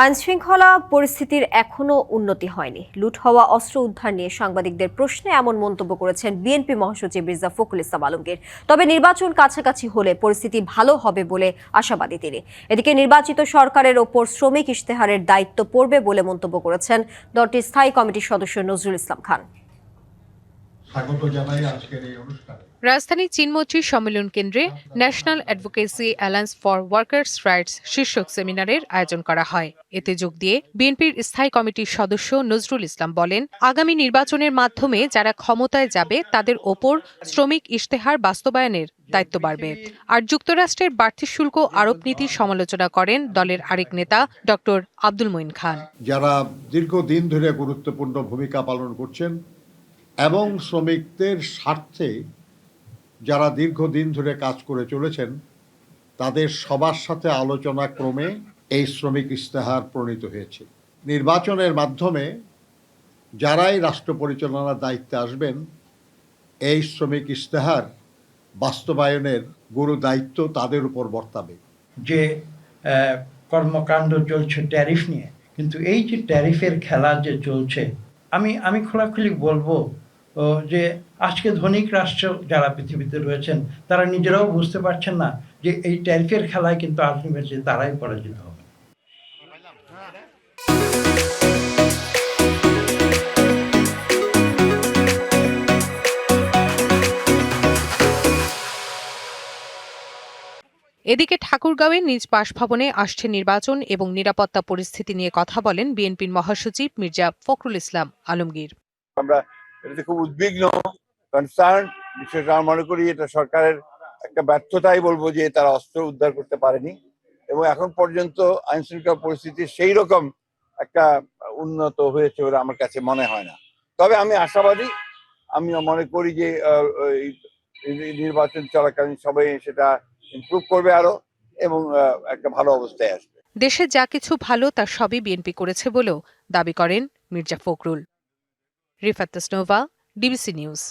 আইনশৃঙ্খলা পরিস্থিতির এখনো উন্নতি হয়নি। লুট হওয়া অস্ত্র উদ্ধার নিয়ে সাংবাদিকদের প্রশ্নে এমন মন্তব্য করেছেন বিএনপি মহাসচিব মির্জা ফখরুল ইসলাম আলমগীর। তবে নির্বাচন কাছাকাছি হলে পরিস্থিতি ভালো হবে বলে আশাবাদী তিনি। এদিকে নির্বাচিত সরকারের ওপর শ্রমিক ইশতেহারের দায়িত্ব পড়বে বলে মন্তব্য করেছেন দলটির স্থায়ী কমিটির সদস্য নজরুল ইসলাম খান। রাজধানী চিনমোচি সম্মেলন কেন্দ্রে national advocacy alliance for workers rights শীর্ষক সেমিনারের আয়োজন করা হয়। এতে যোগ দিয়ে বিএনপির স্থায়ী কমিটির সদস্য নজরুল ইসলাম বলেন, আগামী নির্বাচনের মাধ্যমে যারা ক্ষমতায় যাবে তাদের ওপর শ্রমিক ইশতেহার বাস্তবায়নের দায়িত্ব বাড়বে। আর যুক্তরাষ্ট্রের বাড়তি শুল্ক আরোপ নীতির সমালোচনা করেন দলের আরেক নেতা ডক্টর আব্দুল মঈন খান। যারা দীর্ঘদিন ধরে গুরুত্বপূর্ণ ভূমিকা পালন করছেন এবং শ্রমিকদের স্বার্থে যারা দীর্ঘদিন ধরে কাজ করে চলেছেন তাদের সবার সাথে আলোচনা ক্রমে এই শ্রমিক ইশতেহার প্রণীত হয়েছে। নির্বাচনের মাধ্যমে যারাই রাষ্ট্র পরিচালনার দায়িত্বে আসবেন এই শ্রমিক ইশতেহার বাস্তবায়নের গুরু দায়িত্ব তাদের উপর বর্তাবে। যে কর্মকাণ্ড চলছে ট্যারিফ নিয়ে, কিন্তু এই যে ট্যারিফের খেলা যে চলছে, আমি খোলাখুলি বলবো যে আজকে ধনিক রাষ্ট্র যারা পৃথিবীতে রয়েছেন তারা নিজেরাও বুঝতে পারছেন না যে এই ট্যারিফের খেলায় কিন্তু আলটিমেটলি তারাই পরাজিত হবে। এদিকে ঠাকুরগাঁওয়ে নিজ বাসভবনে আসছে নির্বাচন এবং নিরাপত্তা পরিস্থিতি নিয়ে কথা বলেন বিএনপির মহাসচিব মির্জা ফখরুল ইসলাম আলমগীর। আমরা এটাতে খুব উদ্বিগ্ন, কনসার্ন। বিশেষ আমি মনে করি এটা সরকারের একটা ব্যর্থতাই বলবো যে তারা অস্ত্র উদ্ধার করতে পারেনি এবং এখন পর্যন্ত আইন শৃঙ্খলা পরিস্থিতি সেই রকম একটা উন্নত হয়েছে বলে আমার কাছে মনে হয় না। তবে আমি আশাবাদী, আমি মনে করি যে নির্বাচন চলাকালীন সবাই সেটা ইমপ্রুভ করবে আরো এবং একটা ভালো অবস্থায় আসবে। দেশে যা কিছু ভালো তার সবই বিএনপি করেছে বলেও দাবি করেন মির্জা ফখরুল। Rifat Tasnova, DBC news.